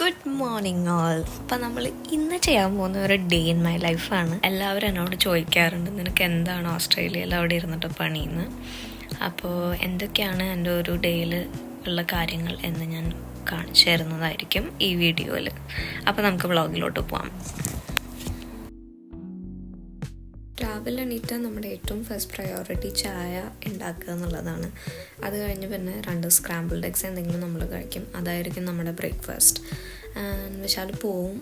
Good morning all. അപ്പം നമ്മൾ ഇന്ന് ചെയ്യാൻ പോകുന്ന ഒരു ഡേ ഇൻ മൈ ലൈഫാണ്. എല്ലാവരും എന്നോട് ചോദിക്കാറുണ്ട്, നിനക്ക് എന്താണ് ഓസ്ട്രേലിയയിൽ അവിടെ ഇരുന്നിട്ട് പണിയെന്ന്. അപ്പോൾ എന്തൊക്കെയാണ് എൻ്റെ ഒരു ഡേയിൽ ഉള്ള കാര്യങ്ങൾ എന്ന് ഞാൻ കാണിച്ചു തരുന്നതായിരിക്കും ഈ വീഡിയോയിൽ. അപ്പോൾ നമുക്ക് വ്ളോഗിലോട്ട് പോകാം. രാവിലെ എണീറ്റ് നമ്മുടെ ഏറ്റവും ഫസ്റ്റ് പ്രയോറിറ്റി ചായ ഉണ്ടാക്കുക എന്നുള്ളതാണ്. അത് കഴിഞ്ഞ് പിന്നെ 2 സ്ക്രാമ്പിൾഡ് എഗ്സ് എന്തെങ്കിലും നമ്മൾ കഴിക്കും. അതായിരിക്കും നമ്മുടെ ബ്രേക്ക്ഫാസ്റ്റ്. വിശാൽ പോവും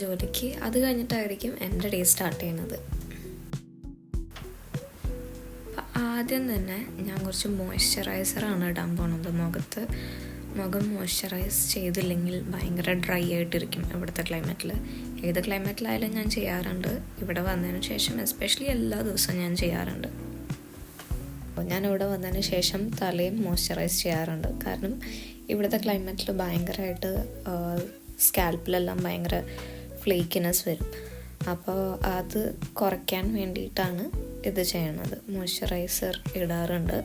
ജോലിക്ക്. അത് കഴിഞ്ഞിട്ടായിരിക്കും എൻ്റെ ഡേ സ്റ്റാർട്ട് ചെയ്യുന്നത്. ആദ്യം തന്നെ ഞാൻ കുറച്ച് മോയ്സ്ചറൈസറാണ് ഇടാൻ പോണത് മുഖത്ത്. മുഖം മോയ്സ്ചറൈസ് ചെയ്തില്ലെങ്കിൽ ഭയങ്കര ഡ്രൈ ആയിട്ടിരിക്കും ഇവിടുത്തെ ക്ലൈമറ്റിൽ. ഏത് ക്ലൈമറ്റിലായാലും ഞാൻ ചെയ്യാറുണ്ട്. ഇവിടെ വന്നതിന് ശേഷം എസ്പെഷ്യലി എല്ലാ ദിവസവും ഞാൻ ചെയ്യാറുണ്ട്. അപ്പോൾ ഞാൻ ഇവിടെ വന്നതിന് ശേഷം തലയും മോയ്സ്ചറൈസ് ചെയ്യാറുണ്ട്. കാരണം ഇവിടുത്തെ ക്ലൈമറ്റിൽ ഭയങ്കരമായിട്ട് സ്കാൽപ്പിലെല്ലാം ഭയങ്കര ഫ്ലേക്കിനെസ് വരും. അപ്പോൾ അത് കുറയ്ക്കാൻ വേണ്ടിയിട്ടാണ് ഇത് ചെയ്യണത്. മോയ്സ്ചറൈസർ ഇടാറുണ്ട്.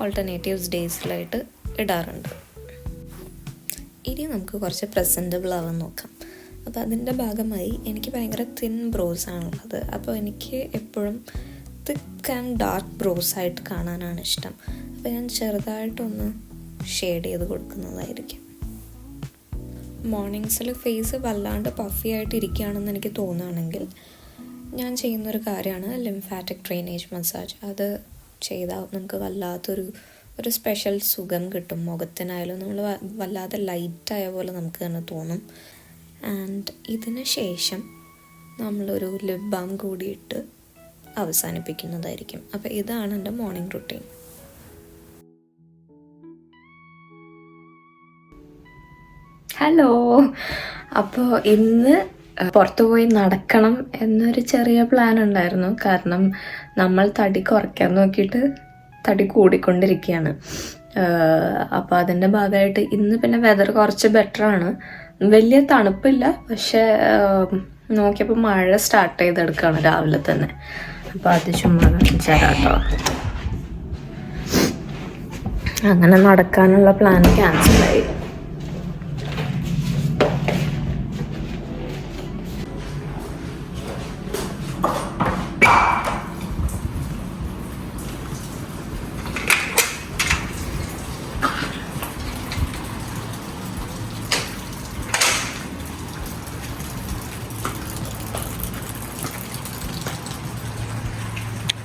ഓൾട്ടർനേറ്റീവ്സ് ഡേയ്സിലായിട്ട് ഇടാറുണ്ട്. ഇനി നമുക്ക് കുറച്ച് പ്രസൻറ്റബിൾ ആവാൻ നോക്കാം. അപ്പോൾ അതിൻ്റെ ഭാഗമായി എനിക്ക് ഭയങ്കര തിൻ ബ്രോസ് ആണുള്ളത്. അപ്പോൾ എനിക്ക് എപ്പോഴും തിക്ക് ആൻഡ് ഡാർക്ക് ബ്രോസ് ആയിട്ട് കാണാനാണ് ഇഷ്ടം. അപ്പോൾ ഞാൻ ചെറുതായിട്ടൊന്ന് ഷെയ്ഡ് ചെയ്ത് കൊടുക്കുന്നതായിരിക്കും. മോർണിംഗ്സിൽ ഫേസ് വല്ലാണ്ട് പഫി ആയിട്ട് ഇരിക്കുകയാണെന്ന് എനിക്ക് തോന്നുകയാണെങ്കിൽ ഞാൻ ചെയ്യുന്നൊരു കാര്യമാണ് ലിംഫാറ്റിക് ഡ്രെയിനേജ് മസാജ്. അത് ചെയ്താൽ നമുക്ക് വല്ലാത്തൊരു സ്പെഷ്യൽ സുഖം കിട്ടും. മുഖത്തിനായാലും നമ്മൾ വല്ലാതെ ലൈറ്റായ പോലെ നമുക്ക് തന്നെ തോന്നും. ആൻഡ് ഇതിന് ശേഷം നമ്മളൊരു ലിപ് ബാം കൂടിയിട്ട് അവസാനിപ്പിക്കുന്നതായിരിക്കും. അപ്പോൾ ഇതാണ് എൻ്റെ മോർണിംഗ് റുട്ടീൻ. ഹലോ. അപ്പോൾ ഇന്ന് പുറത്തു പോയി നടക്കണം എന്നൊരു ചെറിയ പ്ലാൻ ഉണ്ടായിരുന്നു. കാരണം നമ്മൾ തടി കുറയ്ക്കാൻ നോക്കിയിട്ട് തടി കൂടിക്കൊണ്ടിരിക്കുകയാണ്. അപ്പോൾ അതിൻ്റെ ഭാഗമായിട്ട് ഇന്ന് പിന്നെ വെതർ കുറച്ച് ബെറ്ററാണ്. വലിയ തണുപ്പില്ല, പക്ഷേ നോക്കിയപ്പോൾ മഴ സ്റ്റാർട്ട് ചെയ്തെടുക്കുകയാണ് രാവിലെ തന്നെ. അപ്പോൾ അത് ചുമ്മാ കാണിച്ചാട്ടോ. അങ്ങനെ നടക്കാനുള്ള പ്ലാൻ ക്യാൻസലായി.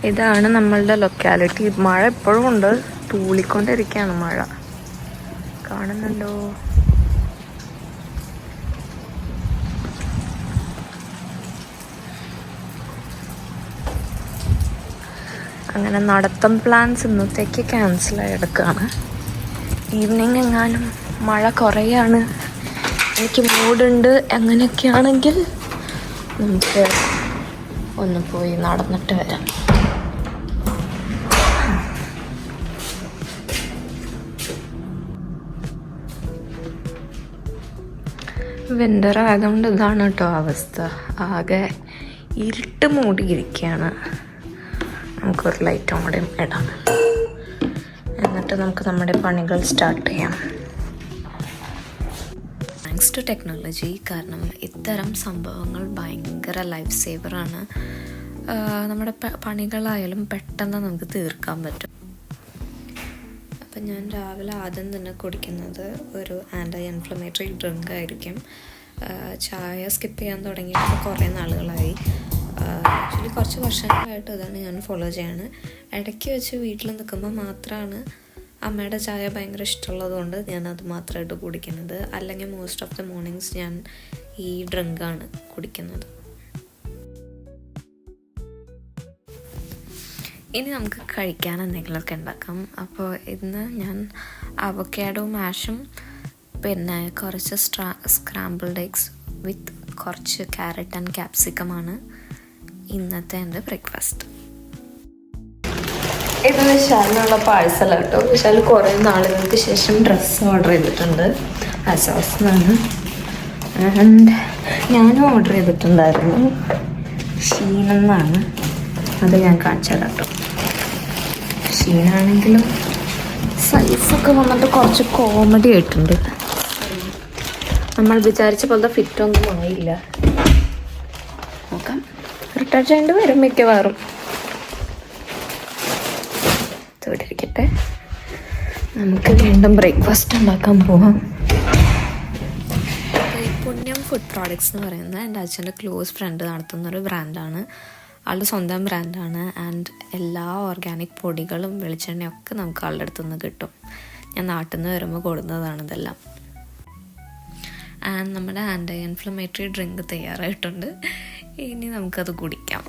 ഇതാണ് നമ്മളുടെ ലൊക്കാലിറ്റി. മഴ എപ്പോഴും ഉണ്ട്, തൂളിക്കൊണ്ടിരിക്കുകയാണ് മഴ. കാണുന്നുണ്ടോ? അങ്ങനെ നടത്തം പ്ലാൻസ് ഇന്നത്തേക്ക് ക്യാൻസലായി എടുക്കുകയാണ്. ഈവനിങ് എങ്ങാനും മഴ കുറയാണ്, എനിക്ക് മൂടുണ്ട് അങ്ങനെയൊക്കെയാണെങ്കിൽ നമുക്ക് ഒന്ന് പോയി നടന്നിട്ട് വരാം. വിൻ്റർ ആയതുകൊണ്ട് ഇതാണ് കേട്ടോ അവസ്ഥ. ആകെ ഇരുട്ട് മൂടിയിരിക്കുകയാണ്. നമുക്കൊരു ലൈറ്റും കൂടെ ഇടാം, എന്നിട്ട് നമുക്ക് നമ്മുടെ പണികൾ സ്റ്റാർട്ട് ചെയ്യാം. Thanks to technology. കാരണം ഇത്തരം സംഭവങ്ങൾ ഭയങ്കര ലൈഫ് സേവറാണ്. നമ്മുടെ പണികളായാലും പെട്ടെന്ന് നമുക്ക് തീർക്കാൻ പറ്റും. അപ്പം ഞാൻ രാവിലെ ആദ്യം തന്നെ കുടിക്കുന്നത് ഒരു ആൻറ്റി ഇൻഫ്ലമേറ്ററി ഡ്രിങ്ക് ആയിരിക്കും. ചായ സ്കിപ്പ് ചെയ്യാൻ തുടങ്ങിയിട്ട് കുറേ നാളുകളായി. ആക്ച്വലി കുറച്ച് വർഷങ്ങളായിട്ട് ഇതാണ് ഞാൻ ഫോളോ ചെയ്യാണ്. ഇടയ്ക്ക് വെച്ച് വീട്ടിൽ നിൽക്കുമ്പോൾ മാത്രമാണ് അമ്മയുടെ ചായ ഭയങ്കര ഇഷ്ടമുള്ളതുകൊണ്ട് ഞാൻ അത് മാത്രമായിട്ട് കുടിക്കുന്നത്. അല്ലെങ്കിൽ മോസ്റ്റ് ഓഫ് ദ മോർണിംഗ്സ് ഞാൻ ഈ ഡ്രിങ്കാണ് കുടിക്കുന്നത്. ഇനി നമുക്ക് കഴിക്കാൻ എന്തെങ്കിലുമൊക്കെ ഉണ്ടാക്കാം. അപ്പോൾ ഇന്ന് ഞാൻ അവക്കാഡോ മാഷും പിന്നെ കുറച്ച് സ്ക്രാമ്പിൾഡ് എഗ്സ് വിത്ത് കുറച്ച് ക്യാരറ്റ് ആൻഡ് ക്യാപ്സിക്കമാണ് ഇന്നത്തെ എൻ്റെ ബ്രേക്ക്ഫാസ്റ്റ്. ഇത് വിശാലിനുള്ള പാഴ്സൽ കേട്ടോ. വിശാൽ കുറേ നാളുകൾക്ക് ശേഷം ഡ്രസ്സ് ഓർഡർ ചെയ്തിട്ടുണ്ട് അസോസ്ന്നാണ്. ആൻഡ് ഞാനും ഓർഡർ ചെയ്തിട്ടുണ്ടായിരുന്നു ഷീനെന്നാണ്. അത് ഞാൻ കാണിച്ചത് കേട്ടോ. ഷീനാണെങ്കിലും സൈസൊക്കെ വന്നിട്ട് കുറച്ച് കോമഡി ആയിട്ടുണ്ട്. നമ്മൾ വിചാരിച്ച പോലത്തെ ഫിറ്റൊന്നും ആയില്ല. നോക്കാം, റിട്ടേൺ ചെയ്യേണ്ടി വരും മിക്കവാറും. ഇവിടെ ഇരിക്കട്ടെ, നമുക്ക് വീണ്ടും ബ്രേക്ക്ഫാസ്റ്റ് ഉണ്ടാക്കാൻ പോവാം. ഈ പുണ്യം ഫുഡ് പ്രോഡക്ട്സ് എന്ന് പറയുന്നത് എൻ്റെ അച്ഛൻ്റെ ക്ലോസ് ഫ്രണ്ട് നടത്തുന്നൊരു ബ്രാൻഡാണ്. ആളുടെ സ്വന്തം ബ്രാൻഡാണ്. ആൻഡ് എല്ലാ ഓർഗാനിക് പൊടികളും വെളിച്ചെണ്ണയൊക്കെ നമുക്ക് ആളുടെ അടുത്തുനിന്ന് കിട്ടും. ഞാൻ നാട്ടിൽ നിന്ന് വരുമ്പോൾ കൊടുക്കുന്നതാണ് ഇതെല്ലാം. ആൻഡ് നമ്മുടെ ആൻറ്റി ഇൻഫ്ലമേറ്ററി ഡ്രിങ്ക് തയ്യാറായിട്ടുണ്ട്. ഇനി നമുക്കത് കുടിക്കാം.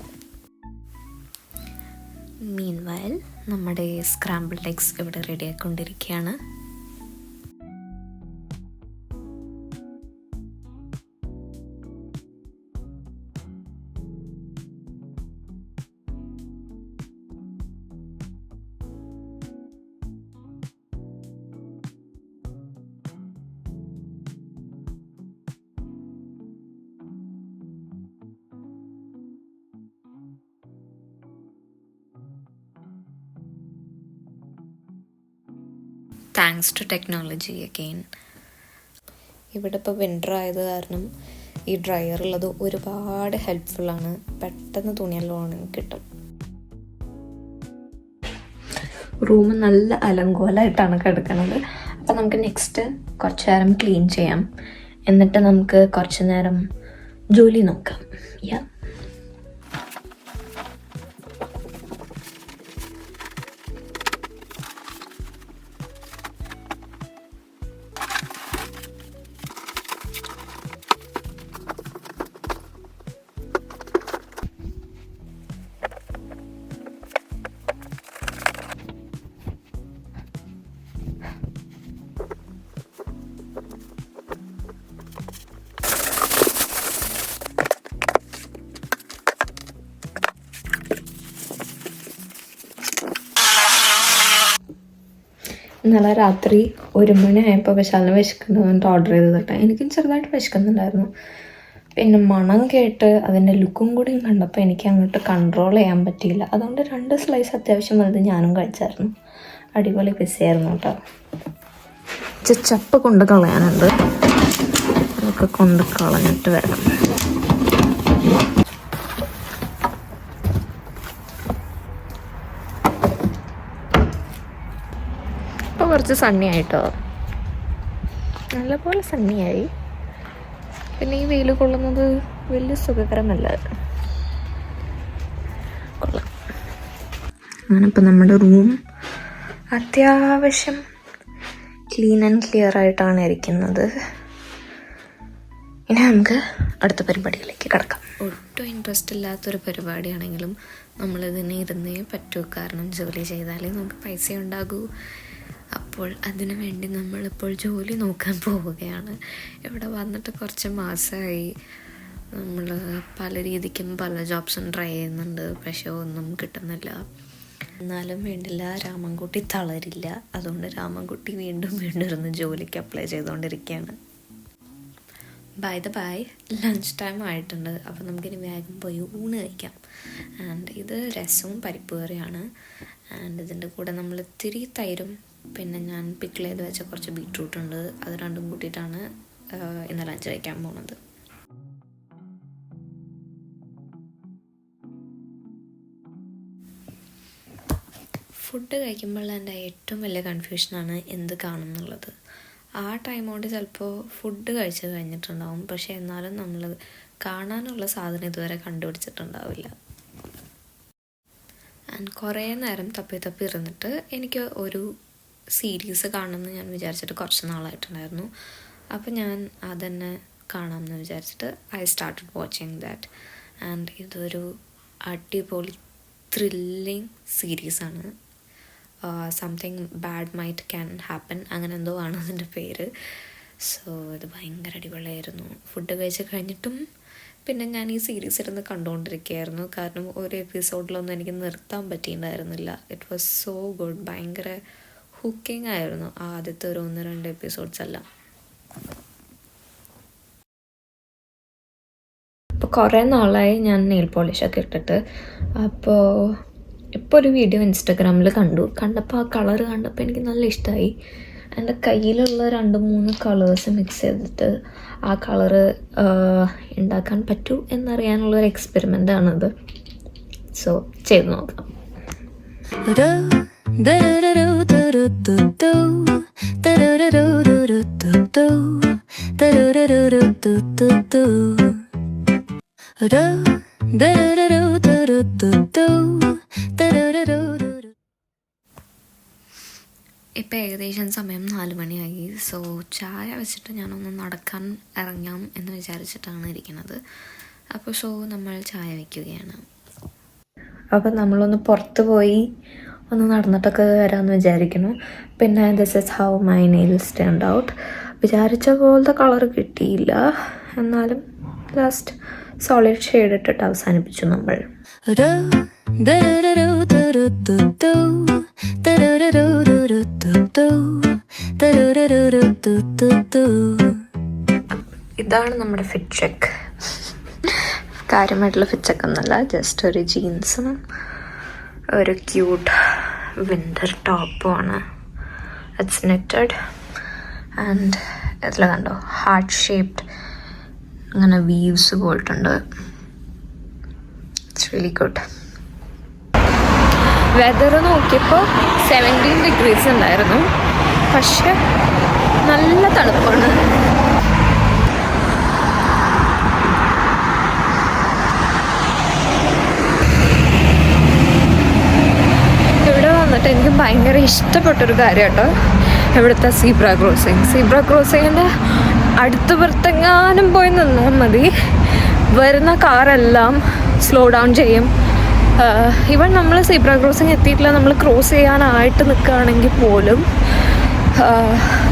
മീൻവൈൽ നമ്മുടെ സ്ക്രാമ്പിൾഡ് എഗ്സ് ഇവിടെ റെഡി ആയിക്കൊണ്ടിരിക്കുകയാണ്. Thanks to technology again. ഇവിടെ ഇപ്പോൾ വിൻ്റർ ആയത് കാരണം ഈ ഡ്രയർ ഉള്ളത് ഒരുപാട് ഹെൽപ്ഫുള്ളാണ്. പെട്ടെന്ന് തുണിയെല്ലാം ഉണങ്ങി കിട്ടും. റൂം നല്ല അലങ്കോലമായിട്ടാണ് കിടക്കുന്നത്. അപ്പോൾ നമുക്ക് നെക്സ്റ്റ് കുറച്ച് നേരം ക്ലീൻ ചെയ്യാം. എന്നിട്ട് നമുക്ക് കുറച്ച് നേരം ജോലി നോക്കാം. യാ, ഇന്നലെ രാത്രി 1 മണിയായപ്പോൾ വിശാലിന് വിശക്കുന്നുണ്ട് ഓർഡർ ചെയ്തത്. എനിക്കും ചെറുതായിട്ട് വിശക്കുന്നുണ്ടായിരുന്നു. പിന്നെ മണം കേട്ട് അതിൻ്റെ ലുക്കും കൂടി കണ്ടപ്പോൾ എനിക്ക് അങ്ങോട്ട് കൺട്രോൾ ചെയ്യാൻ പറ്റിയില്ല. അതുകൊണ്ട് 2 സ്ലൈസ് അത്യാവശ്യം വലുത് ഞാനും കഴിച്ചായിരുന്നു. അടിപൊളി പിസയായിരുന്നു കേട്ടോ. ചപ്പ് കൊണ്ട് കളയാനുണ്ട്, അതൊക്കെ കൊണ്ട് കളഞ്ഞിട്ട് വരാം. ഇപ്പോൾ കുറച്ച് സണ്ണി ആയിട്ടോ, നല്ലപോലെ സണ്ണിയായി. പിന്നെ ഈ വെയിൽ കൊള്ളുന്നത് വലിയ സുഖകരമല്ല. കൊള്ളാം. അങ്ങനിപ്പോൾ നമ്മുടെ റൂം അത്യാവശ്യം ക്ലീൻ ആൻഡ് ക്ലിയർ ആയിട്ടാണ് ഇരിക്കുന്നത്. ഇനി നമുക്ക് അടുത്ത പരിപാടിയിലേക്ക് കിടക്കാം. ഒട്ടും ഇൻട്രസ്റ്റ് ഇല്ലാത്തൊരു പരിപാടിയാണെങ്കിലും നമ്മളിതിനെ ഇരുന്നേ പറ്റൂ. കാരണം ജോലി ചെയ്താലേ നമുക്ക് പൈസ ഉണ്ടാകൂ. അപ്പോൾ അതിനു വേണ്ടി നമ്മളിപ്പോൾ ജോലി നോക്കാൻ പോവുകയാണ്. ഇവിടെ വന്നിട്ട് കുറച്ച് മാസമായി. നമ്മൾ പല രീതിക്കും പല ജോബ്സും ട്രൈ ചെയ്യുന്നുണ്ട്, പക്ഷേ ഒന്നും കിട്ടുന്നില്ല. എന്നാലും വേണ്ടില്ല, രാമൻകുട്ടി തളരില്ല. അതുകൊണ്ട് രാമൻകുട്ടി വീണ്ടും ഇരുന്ന് ജോലിക്ക് അപ്ലൈ ചെയ്തുകൊണ്ടിരിക്കുകയാണ്. By the by, lunch time ആയിട്ടുണ്ട്. അപ്പോൾ നമുക്കിനി വേഗം പോയി ഊണ് കഴിക്കാം. ആൻഡ് ഇത് രസവും പരിപ്പ് കറിയാണ്. ആൻഡ് ഇതിൻ്റെ കൂടെ നമ്മൾ ഇത്തിരി തൈരും പിന്നെ ഞാൻ പിക്കിൾ ചെയ്ത് വെച്ച കുറച്ച് ബീട്രൂട്ട് ഉണ്ട്. അത് രണ്ടും കൂട്ടിയിട്ടാണ് ഇന്ന് ലഞ്ച് കഴിക്കാൻ പോകുന്നത്. ഫുഡ് കഴിക്കുമ്പോൾ എൻ്റെ ഏറ്റവും വലിയ കൺഫ്യൂഷനാണ് എന്ത് കാണും എന്നുള്ളത്. ആ ടൈം കൊണ്ട് ചിലപ്പോൾ ഫുഡ് കഴിച്ച് കഴിഞ്ഞിട്ടുണ്ടാവും, പക്ഷേ എന്നാലും നമ്മൾ കാണാനുള്ള സാധനം ഇതുവരെ കണ്ടുപിടിച്ചിട്ടുണ്ടാവില്ല. ആൻഡ് കുറേ നേരം തപ്പി ഇരുന്നിട്ട് എനിക്ക് ഒരു സീരീസ് കാണണമെന്ന് ഞാൻ വിചാരിച്ചിട്ട് കുറച്ച് നാളായിട്ടുണ്ടായിരുന്നു. അപ്പോൾ ഞാൻ അതന്നെ കാണാമെന്ന് വിചാരിച്ചിട്ട് I started watching that. And ഇതൊരു അടിപൊളി ത്രില്ലിങ് സീരീസാണ്. Something bad might can happen, അങ്ങനെ എന്തോ ആണ് അതിൻ്റെ പേര്. സോ ഇത് ഭയങ്കര അടിപൊളിയായിരുന്നു. ഫുഡ് കഴിച്ച് കഴിഞ്ഞിട്ടും പിന്നെ ഞാൻ ഈ സീരീസ് ഇരുന്ന് കണ്ടുകൊണ്ടിരിക്കുകയായിരുന്നു. കാരണം ഒരു എപ്പിസോഡിലൊന്നും എനിക്ക് നിർത്താൻ പറ്റിയിട്ടുണ്ടായിരുന്നില്ല. It was so good. ഭയങ്കര ഹുക്കിംഗ് ആയിരുന്നു ആദ്യത്തെ ഒരു 1-2 എപ്പിസോഡ്സ് എല്ലാം. അപ്പോൾ കുറേ നാളായി ഞാൻ നെയിൽ പോളിഷൊക്കെ ഇട്ടിട്ട്. അപ്പോൾ ഇപ്പോൾ ഒരു വീഡിയോ ഇൻസ്റ്റാഗ്രാമിൽ കണ്ടപ്പോൾ ആ കളറ് കണ്ടപ്പോൾ എനിക്ക് നല്ല ഇഷ്ടമായി. എൻ്റെ കയ്യിലുള്ള 2-3 കളേഴ്സ് മിക്സ് ചെയ്തിട്ട് ആ കളറ് ഉണ്ടാക്കാൻ പറ്റൂ എന്നറിയാനുള്ളൊരു എക്സ്പെരിമെൻ്റാണത്. സോ ചെയ്ത് നോക്കാം. ഇപ്പം ഏകദേശം സമയം 4 മണിയായി. സോ ചായ വെച്ചിട്ട് ഞാനൊന്ന് നടക്കാൻ ഇറങ്ങാം എന്ന് വിചാരിച്ചിട്ടാണ് ഇരിക്കുന്നത്. അപ്പോൾ നമ്മൾ ചായ വയ്ക്കുകയാണ്. അപ്പം നമ്മളൊന്ന് പുറത്ത് പോയി ഒന്ന് നടന്നിട്ടൊക്കെ വരാമെന്ന് വിചാരിക്കുന്നു. പിന്നെ this is how my nails turned out. വിചാരിച്ച പോലത്തെ കളർ കിട്ടിയില്ല, എന്നാലും ലാസ്റ്റ് സോളിഡ് ഷെയ്ഡ് ഇട്ടിട്ട് അവസാനിപ്പിച്ചു നമ്മൾ. ഇതാണ് നമ്മുടെ ഫിറ്റ് ചെക്ക്. കാര്യമായിട്ടുള്ള ഫിറ്റ് ചെക്ക് ഒന്നല്ല, ജസ്റ്റ് ഒരു ജീൻസും ഒരു ക്യൂട്ട് വിൻ്റർ ടോപ്പുമാണ്. ഇറ്റ്സ് നെറ്റഡ് ആൻഡ് ഇതിൽ കണ്ടോ ഹാർട്ട് ഷേപ്ഡ് അങ്ങനെ വീവ്സ് പോയിട്ടുണ്ട്. It's really good. വെതർ നോക്കിയപ്പോൾ 17 ഡിഗ്രീസ് ഉണ്ടായിരുന്നു, പക്ഷെ നല്ല തണുപ്പാണ്. ഇവിടെ വന്നിട്ട് എനിക്ക് ഭയങ്കര ഇഷ്ടപ്പെട്ടൊരു കാര്യം കേട്ടോ ഇവിടുത്തെ സീബ്ര ക്രോസിങ്ങിൻ്റെ അടുത്ത് പുറത്തെങ്ങാനും പോയി നിന്നാൽ മതി, വരുന്ന കാറെല്ലാം സ്ലോ ഡൗൺ ചെയ്യും. ഈവൻ നമ്മൾ സീബ്ര ക്രോസിങ് എത്തിയിട്ടില്ല, നമ്മൾ ക്രോസ് ചെയ്യാനായിട്ട് നിൽക്കുകയാണെങ്കിൽ പോലും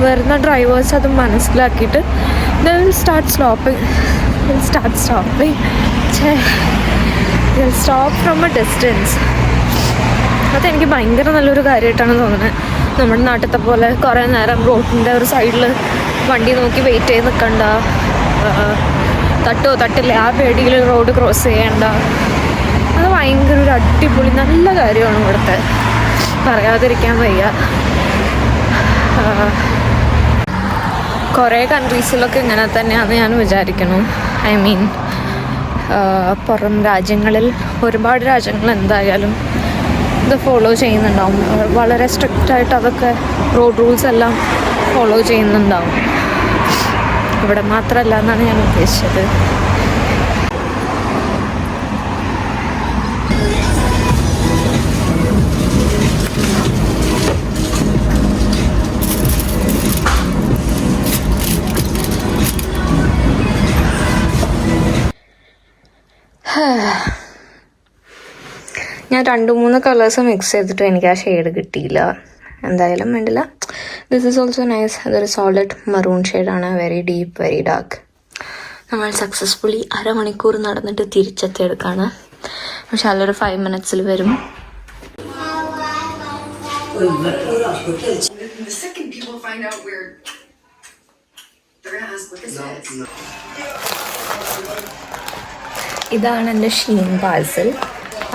വരുന്ന ഡ്രൈവേഴ്സ് അത് മനസ്സിലാക്കിയിട്ട് start stop from A distance. അതെനിക്ക് ഭയങ്കര നല്ലൊരു കാര്യമായിട്ടാണ് തോന്നുന്നത്. നമ്മുടെ നാട്ടിലത്തെ പോലെ കുറേ നേരം റോഡിൻ്റെ ഒരു സൈഡിൽ വണ്ടി നോക്കി വെയിറ്റ് ചെയ്ത് നിൽക്കണ്ട, തട്ടില്ല ആ പേടിയിൽ റോഡ് ക്രോസ് ചെയ്യണ്ട. അത് ഭയങ്കര ഒരു അടിപൊളി നല്ല കാര്യമാണ് ഇവിടുത്തെ, പറയാതിരിക്കാൻ വയ്യ. കുറേ കൺട്രീസിലൊക്കെ ഇങ്ങനെ തന്നെയാണെന്ന് ഞാൻ വിചാരിക്കുന്നു. ഐ മീൻ പുറം രാജ്യങ്ങളിൽ ഒരുപാട് രാജ്യങ്ങൾ എന്തായാലും ഇത് ഫോളോ ചെയ്യുന്നുണ്ടാവും, വളരെ സ്ട്രിക്റ്റായിട്ട് അതൊക്കെ റോഡ് റൂൾസ് എല്ലാം ഫോളോ ചെയ്യുന്നുണ്ടാവും. ഇവിടെ മാത്രമല്ല എന്നാണ് ഞാൻ ഉദ്ദേശിച്ചത്. ഞാൻ 2-3 കളേഴ്സ് മിക്സ് ചെയ്തിട്ട് എനിക്ക് ആ ഷെയ്ഡ് കിട്ടിയില്ല. എന്തായാലും വേണ്ടില്ല. This is also nice. അതൊരു സോളിഡ് മറൂൺ ഷെയ്ഡാണ്, വെരി ഡീപ്പ് വെരി ഡാർക്ക്. നമ്മൾ സക്സസ്ഫുള്ളി 1/2 മണിക്കൂർ നടന്നിട്ട് തിരിച്ചെത്തിയെടുക്കാണ്. പക്ഷെ അതിലൊരു 5 മിനിറ്റ്സിൽ വരും. ഇതാണ് എൻ്റെ ഷീൻ പാഴ്സൽ.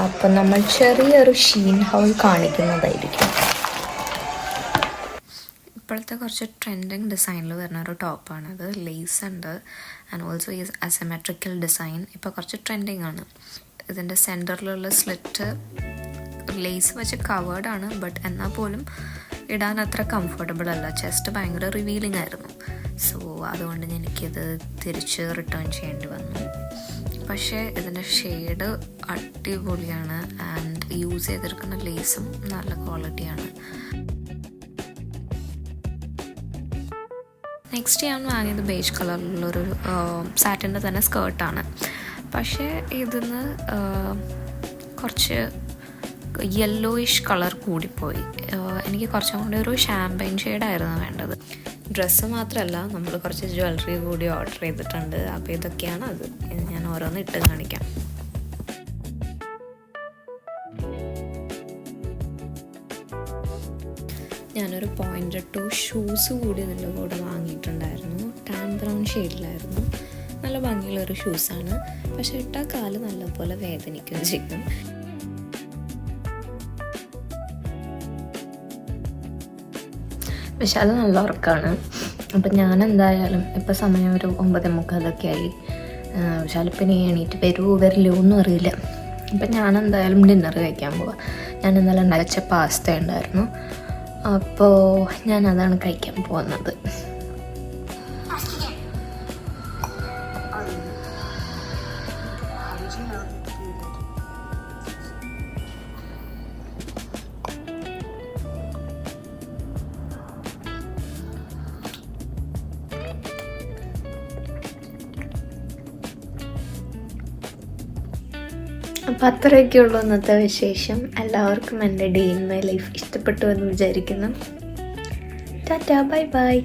അപ്പം നമ്മൾ ചെറിയൊരു ഷീൻ ഹൗൾ കാണിക്കുന്നതായിരിക്കും. ഇപ്പോഴത്തെ കുറച്ച് ട്രെൻഡിങ് ഡിസൈനിൽ വരുന്ന ഒരു ടോപ്പാണത്. ലേസ് ഉണ്ട് and also is asymmetrical design. ഇപ്പോൾ കുറച്ച് ട്രെൻഡിങ് ആണ്. ഇതിൻ്റെ സെൻറ്ററിലുള്ള സ്ലിറ്റ് ലേസ് വെച്ച് കവേർഡാണ്, ബട്ട് എന്നാൽ പോലും ഇടാൻ അത്ര കംഫർട്ടബിൾ അല്ല. ചെസ്റ്റ് ഭയങ്കര റിവീലിംഗ് ആയിരുന്നു. സോ അതുകൊണ്ട് എനിക്കിത് തിരിച്ച് റിട്ടേൺ ചെയ്യേണ്ടി വന്നു. പക്ഷേ ഇതിൻ്റെ ഷെയ്ഡ് അടിപൊളിയാണ് ആൻഡ് യൂസ് ചെയ്തിരിക്കുന്ന ലേസും നല്ല ക്വാളിറ്റിയാണ്. നെക്സ്റ്റ് ഞാൻ വാങ്ങിയത് ബേജ് കളറിലുള്ളൊരു സാറ്റിൻ്റെ തന്നെ സ്കേർട്ടാണ്. പക്ഷേ ഇതിന്ന് കുറച്ച് യെല്ലോയിഷ് കളർ കൂടിപ്പോയി. എനിക്ക് കുറച്ചും കൂടി ഒരു ഷാമ്പൈൻ ഷെയ്ഡായിരുന്നു വേണ്ടത്. ഡ്രസ്സ് മാത്രമല്ല, നമ്മൾ കുറച്ച് ജ്വല്ലറി കൂടി ഓർഡർ ചെയ്തിട്ടുണ്ട്. അപ്പോൾ ഇതൊക്കെയാണ് അത്. ഞാൻ ഓരോന്ന് ഇട്ട് കാണിക്കാം. ഞാനൊരു പോയിൻ്റ് ഷൂസ് കൂടി ഇതിൻ്റെ കൂടെ വാങ്ങിയിട്ടുണ്ടായിരുന്നു. Tan brown ഷെയ്ഡിലായിരുന്നു. നല്ല ഭംഗിയുള്ളൊരു ഷൂസാണ്. പക്ഷെ ഇട്ടാൽ കാല് നല്ലപോലെ വേദനിക്കുകയും ചെയ്യും. വിശാൽ നല്ല ഉറക്കമാണ്. അപ്പം ഞാൻ എന്തായാലും ഇപ്പം സമയം ഒരു 9:45 ആയി. വിശാലിപ്പം ഇനി എണീറ്റ് വരില്ലോ ഒന്നും അറിയില്ല. അപ്പം ഞാൻ എന്തായാലും ഡിന്നർ കഴിക്കാൻ പോവാം. ഞാൻ ഇന്നലെ ഉണ്ടാക്കിയ പാസ്ത ഉണ്ടായിരുന്നു, അപ്പോൾ ഞാൻ അതാണ് കഴിക്കാൻ പോകുന്നത്. അപ്പോൾ അത്രയൊക്കെയുള്ളൂ ഇന്നത്തെ വിശേഷം. എല്ലാവർക്കും എൻ്റെ ഡേ ഇൻ മൈ ലൈഫ് ഇഷ്ടപ്പെട്ടു എന്ന് വിചാരിക്കുന്നു. Tata, bye bye.